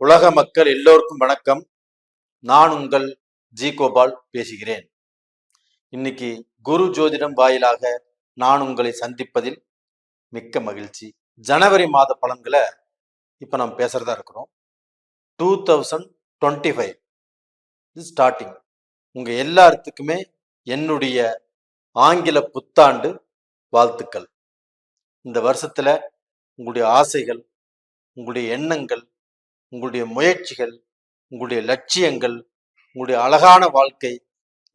உலக மக்கள் எல்லோருக்கும் வணக்கம். நான் உங்கள் ஜி கோபால் பேசுகிறேன். இன்னைக்கு குரு ஜோதிடம் வாயிலாக நான் உங்களை சந்திப்பதில் மிக்க மகிழ்ச்சி. ஜனவரி மாத பலன்களை இப்ப நம்ம பேசுறதா இருக்கிறோம். 2025 ஸ்டார்டிங். உங்க எல்லாத்துக்குமே என்னுடைய ஆங்கில புத்தாண்டு வாழ்த்துக்கள். இந்த வருஷத்துல உங்களுடைய ஆசைகள், உங்களுடைய எண்ணங்கள், உங்களுடைய முயற்சிகள், உங்களுடைய லட்சியங்கள், உங்களுடைய அழகான வாழ்க்கை,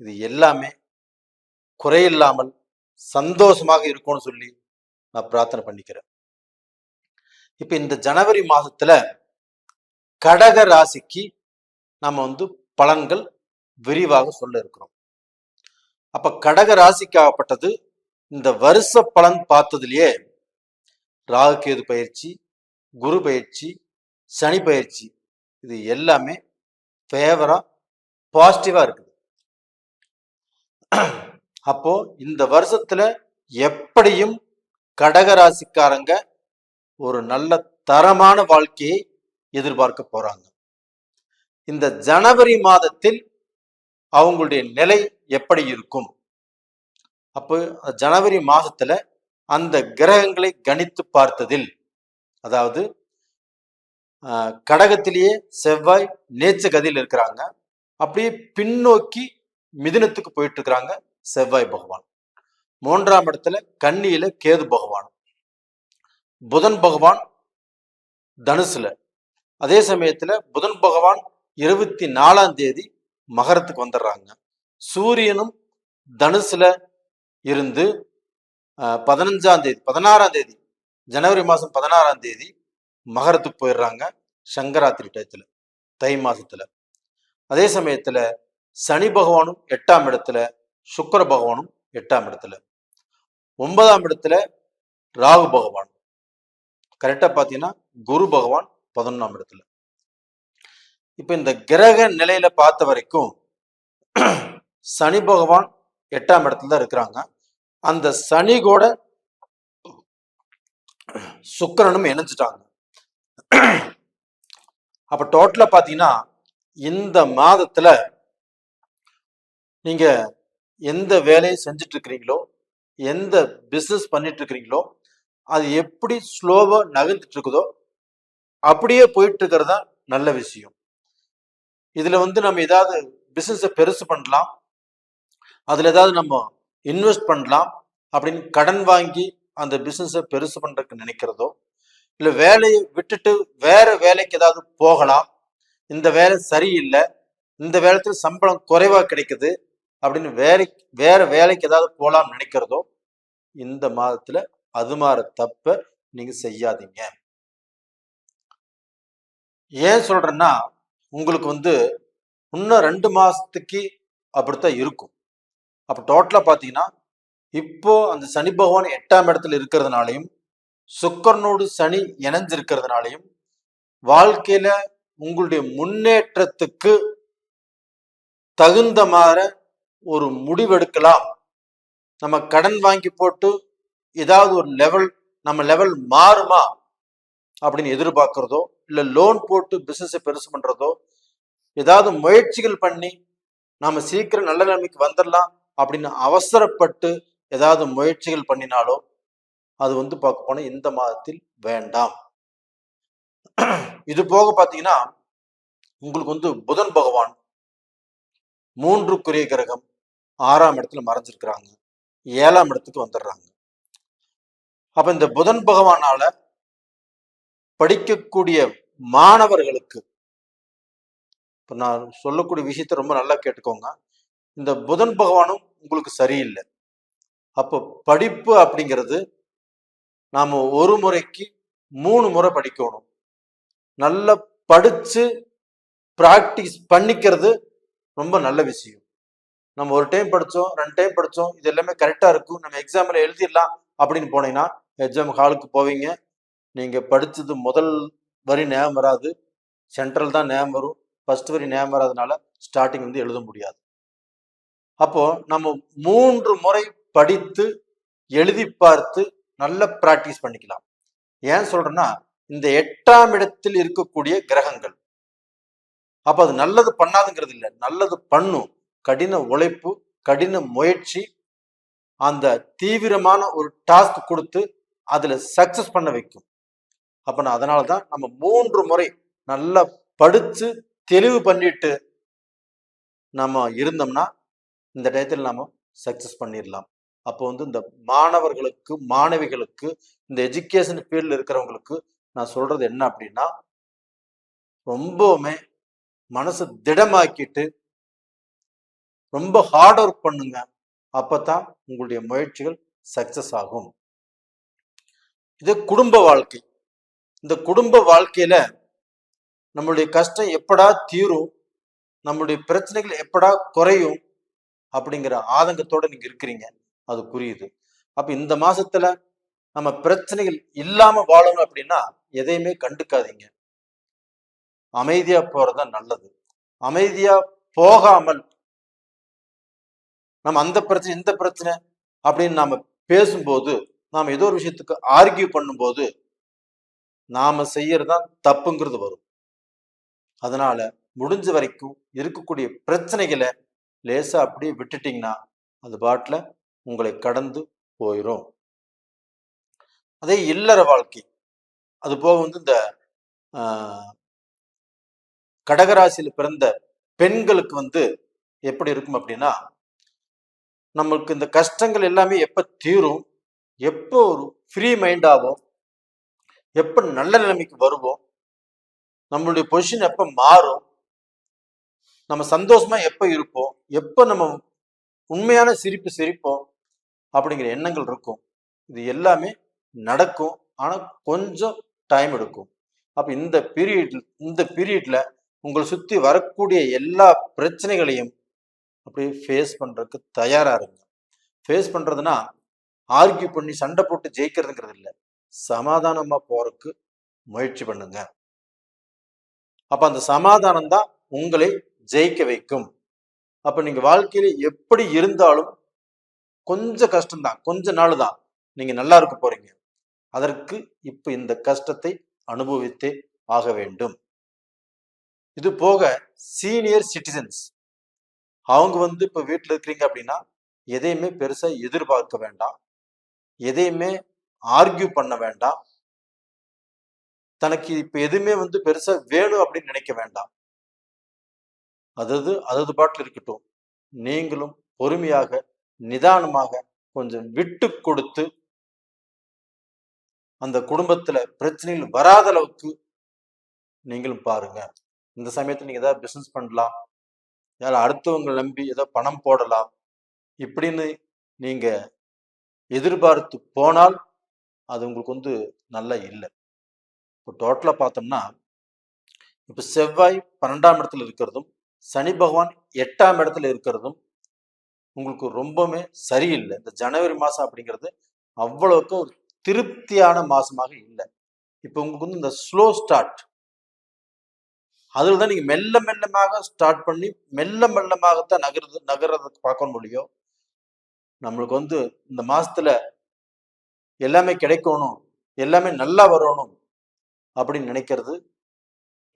இது எல்லாமே குறையில்லாமல் சந்தோஷமாக இருக்கும்னு சொல்லி நான் பிரார்த்தனை பண்ணிக்கிறேன். இப்ப இந்த ஜனவரி மாதத்துல கடக ராசிக்கு நம்ம பலன்கள் விரிவாக சொல்ல இருக்கிறோம். அப்ப கடக ராசிக்காகப்பட்டது இந்த வருஷ பலன் பார்த்ததுலயே ராகு கேது பயிற்சி, குரு பயிற்சி, சனி பயிற்சி, இது எல்லாமே ஃபேவரா பாசிட்டிவா இருக்குது. அப்போ இந்த வருஷத்துல எப்படியும் கடகராசிக்காரங்க ஒரு நல்ல தரமான வாழ்க்கையை எதிர்பார்க்க போறாங்க. இந்த ஜனவரி மாதத்தில் அவங்களுடைய நிலை எப்படி இருக்கும்? அப்போ ஜனவரி மாதத்துல அந்த கிரகங்களை கணித்து பார்த்ததில், அதாவது கடகத்திலேயே செவ்வாய் நேச்ச கதியில் இருக்கிறாங்க, அப்படியே பின்னோக்கி மிதுனத்துக்கு போயிட்டு இருக்கிறாங்க செவ்வாய் பகவான். 3ஆம் இடத்துல கன்னியில கேது பகவான், புதன் பகவான் தனுசுல. அதே சமயத்துல புதன் பகவான் 24ஆம் தேதி மகரத்துக்கு வந்துடுறாங்க. சூரியனும் தனுசுல இருந்து 16ஆம் தேதி ஜனவரி மாசம் 16ஆம் தேதி மகரத்துக்கு போயிடுறாங்க சங்கராத்திரி டயத்துல, தை மாசத்துல. அதே சமயத்துல சனி பகவானும் 8ஆம் இடத்துல, சுக்கிர பகவானும் 8ஆம் இடத்துல, 9ஆம் இடத்துல ராகு பகவான், கரெக்டா பாத்தீங்கன்னா குரு பகவான் 11ஆம் இடத்துல. இப்ப இந்த கிரக நிலையில பார்த்த வரைக்கும் சனி பகவான் 8ஆம் இடத்துல தான் இருக்கிறாங்க. அந்த சனி கூட சுக்கிரனும் இணைஞ்சிட்டாங்க. அப்ப டோட்டலா பாத்தீங்கன்னா இந்த மாதத்துல நீங்க எந்த வேலையை செஞ்சுட்டு இருக்கிறீங்களோ, எந்த பிசினஸ் பண்ணிட்டு இருக்கிறீங்களோ, அது எப்படி ஸ்லோவா நகர்ந்துட்டு இருக்குதோ அப்படியே போயிட்டு இருக்கிறதா நல்ல விஷயம். இதுல நம்ம ஏதாவது பிசினஸை பெருசு பண்ணலாம், அதுல ஏதாவது நம்ம இன்வெஸ்ட் பண்ணலாம் அப்படின்னு கடன் வாங்கி அந்த பிசினஸை பெருசு பண்றதுக்கு நினைக்கிறதோ, இல்ல வேலையை விட்டுட்டு வேற வேலைக்கு ஏதாவது போகலாம், இந்த வேலை சரியில்லை, இந்த வேலைத்துல சம்பளம் குறைவா கிடைக்குது அப்படின்னு வேற வேலைக்கு ஏதாவது போகலாம் நினைக்கிறதோ, இந்த மாதத்துல அது மாதிரி தப்ப நீங்க செய்யாதீங்க. ஏன் சொல்றேன்னா, உங்களுக்கு இன்னும் 2 மாசத்துக்கு அப்படித்தான் இருக்கும். அப்ப டோட்டலா பாத்தீங்கன்னா இப்போ அந்த சனி பகவான் 8ஆம் இடத்துல இருக்கிறதுனாலையும் சுக்கிரனோடு சனி இணைஞ்சிருக்கிறதுனாலையும் வாழ்க்கையில உங்களுடைய முன்னேற்றத்துக்கு தகுந்த மாதிரி ஒரு முடிவெடுக்கலாம். நம்ம கடன் வாங்கி போட்டு ஏதாவது ஒரு நம்ம லெவல் மாறுமா அப்படின்னு எதிர்பார்க்கிறதோ, இல்ல லோன் போட்டு பிசினஸை பெருசு பண்றதோ, ஏதாவது முயற்சிகள் பண்ணி நாம சீக்கிரம் நல்ல நிலைமைக்கு வந்துடலாம் அப்படின்னு அவசரப்பட்டு ஏதாவது முயற்சிகள் பண்ணினாலோ அது பார்க்க போனா இந்த மாதத்தில் வேண்டாம். இது போக பாத்தீங்கன்னா உங்களுக்கு புதன் பகவான் 3க்குரிய கிரகம் 6ஆம் இடத்துல மறைஞ்சிருக்கிறாங்க, 7ஆம் இடத்துக்கு வந்துடுறாங்க. அப்ப இந்த புதன் பகவானால படிக்கக்கூடிய மாணவர்களுக்கு, இப்ப நான் சொல்லக்கூடிய விஷயத்த ரொம்ப நல்லா கேட்டுக்கோங்க, இந்த புதன் பகவானும் உங்களுக்கு சரியில்லை. அப்போ படிப்பு அப்படிங்கிறது நாம ஒரு முறைக்கு 3 முறை படிக்கணும். நல்லா படிச்சு பிராக்டிஸ் பண்ணிக்கிறது ரொம்ப நல்ல விஷயம். நம்ம ஒரு டைம் படிச்சோம், 2 டைம் படிச்சோம், இது எல்லாமே கரெக்டா இருக்கும், நம்ம எக்ஸாம்ல எழுதிடலாம் அப்படின்னு போனீங்கன்னா எக்ஸாம் ஹாலுக்கு போவீங்க, நீங்க படிச்சது முதல் வரி ஞாபகம் வராது, சென்ட்ரல் தான் ஞாபகம் வரும், ஃபர்ஸ்ட் வரி ஞாபகம் வராதனால ஸ்டார்டிங் எழுத முடியாது. அப்போ நம்ம 3 முறை படித்து எழுதி பார்த்து நல்ல பிராக்டிஸ் பண்ணிக்கலாம். ஏன் சொல்றேன்னா, இந்த 8ஆம் இடத்தில் இருக்கக்கூடிய கிரகங்கள் அப்ப அது நல்லது பண்ணாதுங்கிறது இல்லை, நல்லது பண்ணும். கடின உழைப்பு, கடின முயற்சி, அந்த தீவிரமான ஒரு டாஸ்க் கொடுத்து அதுல சக்சஸ் பண்ண வைக்கும். அப்ப நான் அதனாலதான் நம்ம 3 முறை நல்லா படிச்சு தெளிவு பண்ணிட்டு நம்ம இருந்தோம்னா இந்த டயத்தில் நாம சக்சஸ் பண்ணிடலாம். அப்போ வந்து இந்த மாணவர்களுக்கு, மாணவிகளுக்கு, இந்த எஜுகேஷன் ஃபீல்டில் இருக்கிறவங்களுக்கு நான் சொல்றது என்ன அப்படின்னா, ரொம்பவுமே மனசு திடமாக்கிட்டு ரொம்ப ஹார்ட் ஒர்க் பண்ணுங்க. அப்பதான் உங்களுடைய முயற்சிகள் சக்சஸ் ஆகும். இது குடும்ப வாழ்க்கை. இந்த குடும்ப வாழ்க்கையில நம்மளுடைய கஷ்டம் எப்படா தீரும், நம்மளுடைய பிரச்சனைகள் எப்படா குறையும் அப்படிங்கிற ஆதங்கத்தோட நீங்க இருக்கிறீங்க. அது புரியுது. அப்ப இந்த மாசத்துல நம்ம பிரச்சனைகள் இல்லாம வாழணும் அப்படின்னா எதையுமே கண்டுக்காதீங்க. அமைதியா போறதுதான் நல்லது. அமைதியா போகாமல் நம்ம அந்த பிரச்சனை இந்த பிரச்சனை அப்படின்னு நாம பேசும்போது, நாம ஏதோ ஒரு விஷயத்துக்கு ஆர்கியூ பண்ணும்போது நாம செய்யறதுதான் தப்புங்கிறது வரும். அதனால முடிஞ்ச வரைக்கும் இருக்கக்கூடிய பிரச்சனைகளை லேசா அப்படியே விட்டுட்டீங்கன்னா அது பாட்டுல உங்களை கடந்து போயிடும். அதே இல்லற வாழ்க்கை, அது போக வந்து இந்த கடகராசியில பிறந்த பெண்களுக்கு வந்து எப்படி இருக்கும் அப்படின்னா, நம்மளுக்கு இந்த கஷ்டங்கள் எல்லாமே எப்ப தீரும், எப்போ ஒரு ஃப்ரீ மைண்ட் ஆகும், எப்ப நல்ல நிலைமைக்கு வருவோம், நம்மளுடைய பொசிஷன் எப்ப மாறும், நம்ம சந்தோஷமா எப்ப இருப்போம், எப்ப நம்ம உண்மையான சிரிப்பு சிரிப்போம் அப்படிங்கிற எண்ணங்கள் இருக்கும். இது எல்லாமே நடக்கும். ஆனா கொஞ்சம் டைம் எடுக்கும். அப்ப இந்த பீரியட்ல உங்களை சுத்தி வரக்கூடிய எல்லா பிரச்சனைகளையும் அப்படியே ஃபேஸ் பண்றதுக்கு தயாரா இருங்க. ஃபேஸ் பண்றதுன்னா ஆர்கியூ பண்ணி சண்டை போட்டு ஜெயிக்கிறதுங்கிறது இல்லை, சமாதானமா போறதுக்கு முயற்சி பண்ணுங்க. அப்ப அந்த சமாதானம் தான் உங்களை ஜெயிக்க வைக்கும். அப்ப நீங்க வாழ்க்கையில எப்படி இருந்தாலும் கொஞ்சம் கஷ்டம்தான், கொஞ்ச நாள் தான், நீங்க நல்லா இருக்க போறீங்க. அதற்கு இப்ப இந்த கஷ்டத்தை அனுபவித்தே ஆக வேண்டும். இது போக சீனியர் சிட்டிசன்ஸ், அவங்க வந்து இப்ப வீட்டுல இருக்கிறீங்க அப்படின்னா எதையுமே பெருசா எதிர்பார்க்க வேண்டாம், எதையுமே ஆர்கியூ பண்ண வேண்டாம், தனக்கு இப்ப எதுவுமே வந்து பெருசா வேணும் அப்படின்னு நினைக்க வேண்டாம். அதாவது பாட்டில் இருக்கட்டும். நீங்களும் பொறுமையாக நிதானமாக கொஞ்சம் விட்டு கொடுத்து அந்த குடும்பத்துல பிரச்சனைகள் வராத அளவுக்கு நீங்களும் பாருங்க. இந்த சமயத்துல நீங்க ஏதாவது பிசினஸ் பண்ணலாம், யாரும் அடுத்தவங்களை நம்பி ஏதோ பணம் போடலாம், இப்படின்னு நீங்க எதிர்பார்த்து போனால் அது உங்களுக்கு வந்து நல்லா இல்லை. இப்போ டோட்டலா பார்த்தோம்னா, இப்ப செவ்வாய் 12ஆம் இடத்துல இருக்கிறதும் சனி பகவான் 8ஆம் இடத்துல இருக்கிறதும் உங்களுக்கு ரொம்பவுமே சரியில்லை. இந்த ஜனவரி மாசம் அப்படிங்கிறது அவ்வளவுக்கு ஒரு திருப்தியான மாசமாக இல்லை. இப்ப உங்களுக்கு வந்து இந்த ஸ்லோ ஸ்டார்ட், அதுல தான் நீங்க மெல்ல மெல்லமாக ஸ்டார்ட் பண்ணி மெல்ல மெல்லமாகத்தான் நகர்றதுக்கு பார்க்க முடியும். நம்மளுக்கு வந்து இந்த மாசத்துல எல்லாமே கிடைக்கணும், எல்லாமே நல்லா வரணும் அப்படின்னு நினைக்கிறது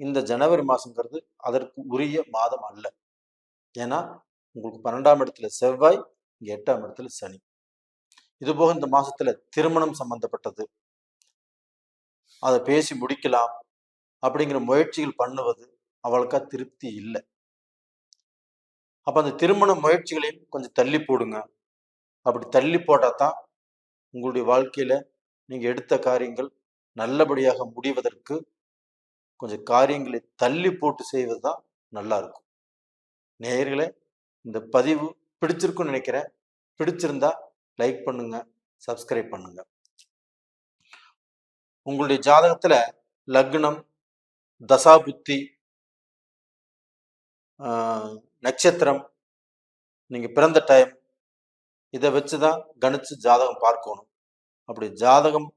இந்த ஜனவரி மாசங்கிறது அதற்கு உரிய மாதம் அல்ல. ஏன்னா உங்களுக்கு 12ஆம் இடத்துல செவ்வாய், இங்க 8ஆம் இடத்துல சனி. இது போக இந்த மாசத்துல திருமணம் சம்பந்தப்பட்டது அதை பேசி முடிக்கலாம் அப்படிங்கிற முயற்சிகள் பண்ணுவது அவளுக்கா திருப்தி இல்லை. அப்ப அந்த திருமண முயற்சிகளையும் கொஞ்சம் தள்ளி போடுங்க. அப்படி தள்ளி போட்டாதான் உங்களுடைய வாழ்க்கையில நீங்க எடுத்த காரியங்கள் நல்லபடியாக முடிவதற்கு கொஞ்சம் காரியங்களை தள்ளி போட்டு செய்வதுதான் நல்லா இருக்கும். நேயர்களே, இந்த பதிவு பிடிச்சிருக்குன்னு நினைக்கிறேன். பிடிச்சிருந்தா லைக் பண்ணுங்க, சப்ஸ்கிரைப் பண்ணுங்க. உங்களுடைய ஜாதகத்துல லக்னம், தசாபுத்தி, நட்சத்திரம், நீங்க பிறந்த டைம், இதை வச்சுதான் கணிச்சு ஜாதகம் பார்க்கணும். அப்படி ஜாதகம்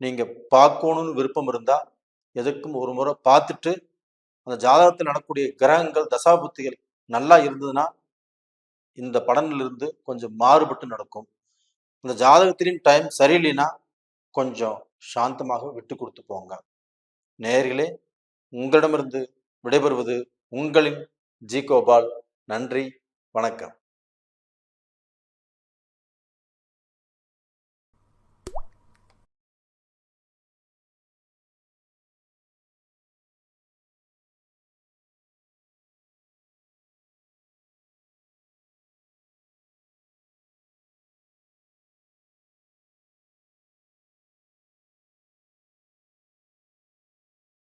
நீங்க பார்க்கணும்னு விருப்பம் இருந்தா எதுக்கும் ஒரு முறை பார்த்துட்டு அந்த ஜாதகத்தில் நடக்கக்கூடிய கிரகங்கள் தசாபுத்திகள் நல்லா இருந்ததுன்னா இந்த பலனிலிருந்து கொஞ்சம் மாறுபட்டு நடக்கும். அந்த ஜாதகத்திலையும் டைம் சரியில்லைன்னா கொஞ்சம் சாந்தமாக விட்டு கொடுத்து போங்க. நேயர்களே, உங்களிடமிருந்து விடைபெறுவது உங்களின் ஜி கோபால். நன்றி, வணக்கம்.